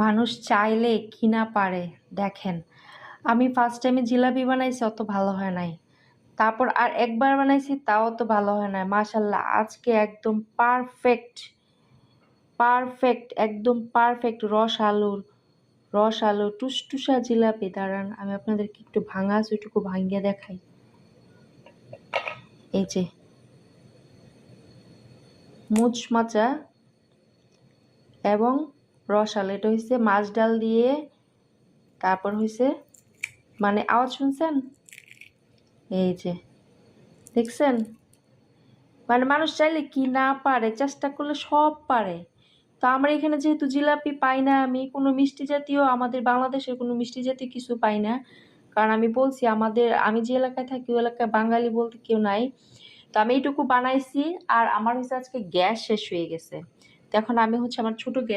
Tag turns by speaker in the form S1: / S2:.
S1: মানুষ চাইলে কি না পারে দেখেন। আমি ফার্স্ট টাইমে জিলাপি বানাইছি, অত ভালো হয় নাই। তারপর আর একবার বানাইছি, তাও অত ভালো হয় নাই। মাশাল্লাহ আজকে একদম পারফেক্ট, পারফেক্ট, একদম পারফেক্ট রস আলুর টুসটুসা জিলাপি। দাঁড়ান আমি আপনাদেরকে একটু ভাঙা আছে ওইটুকু ভাঙ্গিয়ে দেখাই। এই যে মুচমাচা এবং রস আলু, এটা হচ্ছে মাছ ডাল দিয়ে। তারপর হয়েছে মানে আওয়াজ শুনছেন? এই যে দেখছেন, মানে মানুষ চাইলে কি না পারে, চেষ্টা করলে সব পারে। তো আমরা এখানে যেহেতু জিলাপি পাই না, আমি কোনো মিষ্টি জাতীয়, আমাদের বাংলাদেশের কোনো মিষ্টি জাতীয় কিছু পাই না। কারণ আমি বলছি আমি যে এলাকায় থাকি ওই এলাকায় বাঙালি বলতে কেউ নাই। তো আমি এইটুকু বানাইছি। আর আমার হচ্ছে আজকে গ্যাস শেষ হয়ে গেছে। তো এখন আমি হচ্ছে আমার ছোট গ্যাস